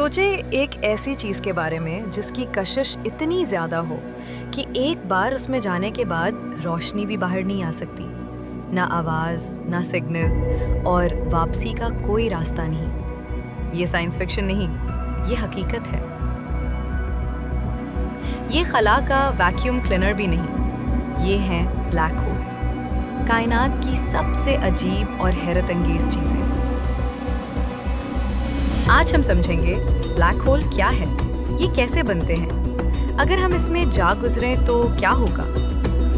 सोचे एक ऐसी चीज के बारे में जिसकी कशिश इतनी ज्यादा हो कि एक बार उसमें जाने के बाद रोशनी भी बाहर नहीं आ सकती, ना आवाज, ना सिग्नल, और वापसी का कोई रास्ता नहीं। ये साइंस फिक्शन नहीं, ये हकीकत है। ये खला का वैक्यूम क्लीनर भी नहीं, ये हैं ब्लैक होल्स, कायनात की सबसे अजीब और हैरत अंगेज चीजें। आज हम समझेंगे ब्लैक होल क्या है, ये कैसे बनते हैं, अगर हम इसमें जा गुजरें तो क्या होगा,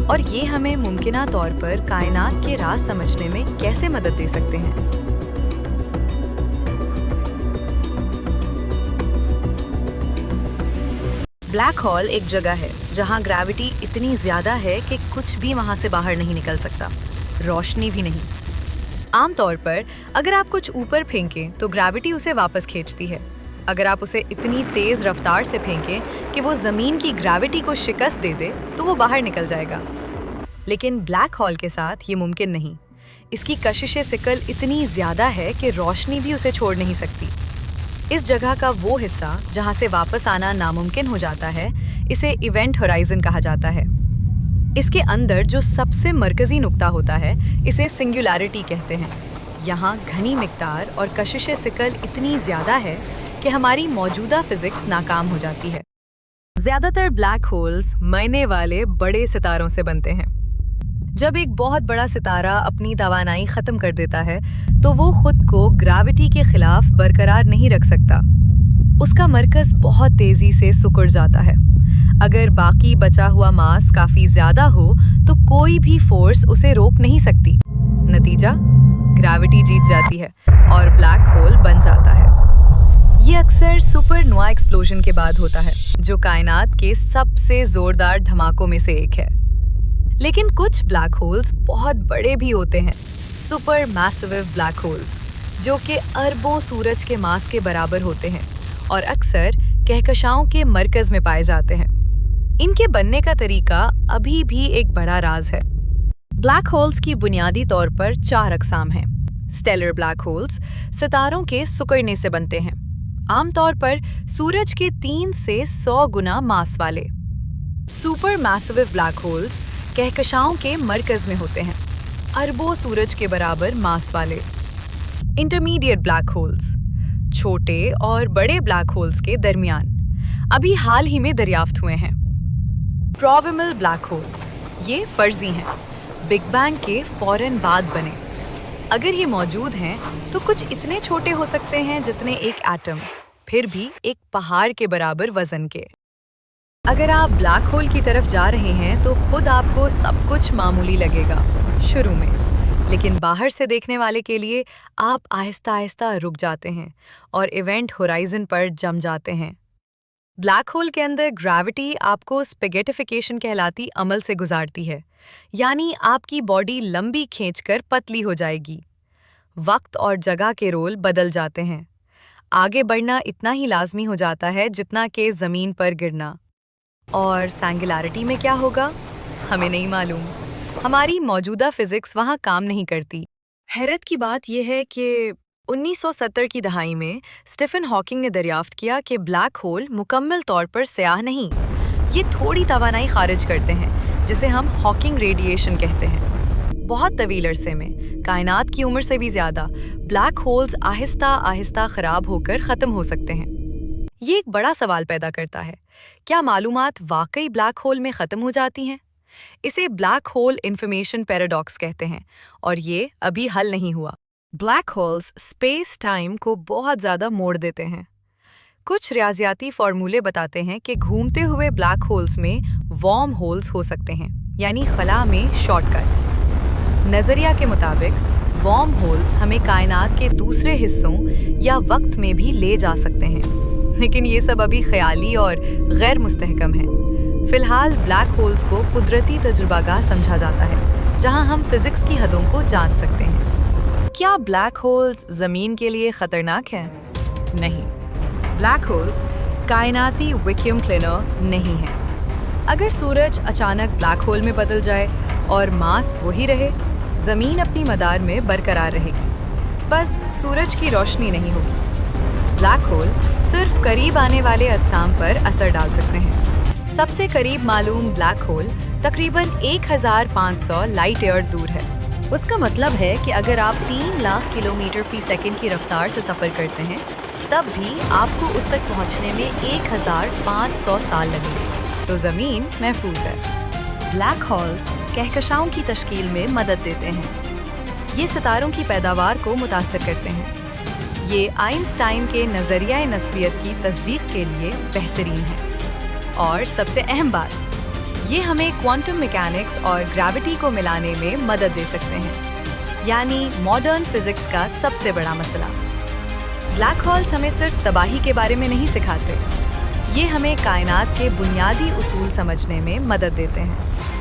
और ये हमें मुमकिना तौर पर कायनात के राज समझने में कैसे मदद दे सकते हैं। ब्लैक होल एक जगह है जहां ग्रेविटी इतनी ज्यादा है कि कुछ भी वहां से बाहर नहीं निकल सकता, रोशनी भी नहीं। आमतौर पर अगर आप कुछ ऊपर फेंकें तो ग्रेविटी उसे वापस खींचती है। अगर आप उसे इतनी तेज रफ्तार से फेंकें कि वो जमीन की ग्रेविटी को शिकस्त दे दे तो वो बाहर निकल जाएगा। लेकिन ब्लैक होल के साथ ये मुमकिन नहीं। इसकी कशिश सिकल इतनी ज्यादा है कि रोशनी भी उसे छोड़ नहीं सकती। इस जगह का वो हिस्सा जहां से वापस आना नामुमकिन हो जाता है, इसे इवेंट होराइजन कहा जाता है। इसके अंदर जो सबसे मरकजी नुक्ता होता है, इसे सिंगुलैरिटी कहते हैं। यहाँ घनी मिकदार और कशिश सिकल इतनी ज्यादा है कि हमारी मौजूदा फिजिक्स नाकाम हो जाती है। ज्यादातर ब्लैक होल्स मरने वाले बड़े सितारों से बनते हैं। जब एक बहुत बड़ा सितारा अपनी तवानाई खत्म कर देता है तो वो खुद को ग्रेविटी के खिलाफ बरकरार नहीं रख सकता। उसका मरकज बहुत तेजी से सिकुड़ जाता है। अगर बाकी बचा हुआ मास काफी ज्यादा हो तो कोई भी फोर्स उसे रोक नहीं सकती। नतीजा, ग्रेविटी जीत जाती है और ब्लैक होल बन जाता है। ये अक्सर सुपरनोवा एक्सप्लोजन के बाद होता है, जो कायनात के सबसे जोरदार धमाकों में से एक है। लेकिन कुछ ब्लैक होल्स बहुत बड़े भी होते हैं, सुपर मैसिव ब्लैक होल्स, जो कि अरबों सूरज के मास के बराबर होते हैं और अक्सर कहकशाओं के मरकज में पाए जाते हैं। इनके बनने का तरीका अभी भी एक बड़ा राज है। ब्लैक होल्स की बुनियादी तौर पर 4 अकसाम हैं। स्टेलर ब्लैक होल्स सितारों के सिकुड़ने से बनते हैं, आमतौर पर सूरज के 3 से 100 गुना मास वाले। सुपर मैसिव ब्लैक होल्स कहकशाओं के मरकज में होते हैं, अरबों सूरज के बराबर मास वाले। इंटरमीडिएट ब्लैक होल्स छोटे और बड़े ब्लैक होल्स के दरमियान, अभी हाल ही में दरियाफ्त हुए हैं। प्रोबेबल ब्लैक होल्स, ये फर्जी हैं, बिग बैंग के फौरन बाद बने। अगर ये मौजूद हैं तो कुछ इतने छोटे हो सकते हैं जितने एक एटम, फिर भी एक पहाड़ के बराबर वजन के। अगर आप ब्लैक होल की तरफ जा रहे हैं तो खुद आपको सब कुछ मामूली लगेगा शुरू में, लेकिन बाहर से देखने वाले के लिए आप आहिस्ता आहिस्ता रुक जाते हैं और इवेंट होराइजन पर जम जाते हैं। ब्लैक होल के अंदर ग्रेविटी आपको स्पेगेटिफिकेशन कहलाती अमल से गुजारती है, यानी आपकी बॉडी लंबी खींचकर पतली हो जाएगी। वक्त और जगह के रोल बदल जाते हैं। आगे बढ़ना इतना ही लाजमी हो जाता है जितना कि ज़मीन पर गिरना। और सिंगुलैरिटी में क्या होगा, हमें नहीं मालूम। हमारी मौजूदा फिजिक्स वहाँ काम नहीं करती। हैरत की बात यह है कि 1970 की दहाई में स्टीफन हॉकिंग ने दरियाफ्त किया कि ब्लैक होल मुकम्मल तौर पर स्याह नहीं, ये थोड़ी तवानाई खारिज करते हैं जिसे हम हॉकिंग रेडिएशन कहते हैं। बहुत तवील अरसे में, कायनात की उम्र से भी ज़्यादा, ब्लैक होल्स आहिस्ता आहिस्ता ख़राब होकर ख़त्म हो सकते हैं। ये एक बड़ा सवाल पैदा करता है, क्या मालूमात वाकई ब्लैक होल में ख़त्म हो जाती हैं? इसे ब्लैक होल इन्फॉर्मेशन पैराडॉक्स कहते हैं और ये अभी हल नहीं हुआ। ब्लैक होल्स स्पेस टाइम को बहुत ज़्यादा मोड़ देते हैं। कुछ रियाजियाती फॉर्मूले बताते हैं कि घूमते हुए ब्लैक होल्स में वॉर्म होल्स हो सकते हैं, यानी खला में शॉर्टकट्स। नज़रिया के मुताबिक वॉर्म होल्स हमें कायनात के दूसरे हिस्सों या वक्त में भी ले जा सकते हैं, लेकिन ये सब अभी ख्याली और गैर मुस्तहकम है। फिलहाल ब्लैक होल्स को कुदरती तजुर्बागाह समझा जाता है, जहां हम फिजिक्स की हदों को जान सकते हैं। क्या ब्लैक होल्स ज़मीन के लिए ख़तरनाक हैं? नहीं, ब्लैक होल्स कायनाती वैक्यूम क्लीनर नहीं हैं। अगर सूरज अचानक ब्लैक होल में बदल जाए और मास वही रहे, ज़मीन अपनी मदार में बरकरार रहेगी, बस सूरज की रोशनी नहीं होगी। ब्लैक होल सिर्फ करीब आने वाले अजसाम पर असर डाल सकते हैं। सबसे करीब मालूम ब्लैक होल तकरीबन 1500 लाइट ईयर दूर है। उसका मतलब है कि अगर आप 3 लाख किलोमीटर फी सेकंड की रफ्तार से सफ़र करते हैं, तब भी आपको उस तक पहुंचने में 1500 साल लगेंगे। तो ज़मीन महफूज है। ब्लैक होल्स कहकशाओं की तश्कील में मदद देते हैं। ये सितारों की पैदावार को मुतासर करते हैं। ये आइंस्टाइन के नज़रिया नस्बियत की तस्दीक के लिए बेहतरीन है। और सबसे अहम बात, ये हमें क्वांटम मैकेनिक्स और ग्रेविटी को मिलाने में मदद दे सकते हैं, यानी मॉडर्न फिजिक्स का सबसे बड़ा मसला। ब्लैक होल्स हमें सिर्फ तबाही के बारे में नहीं सिखाते, ये हमें कायनात के बुनियादी उसूल समझने में मदद देते हैं।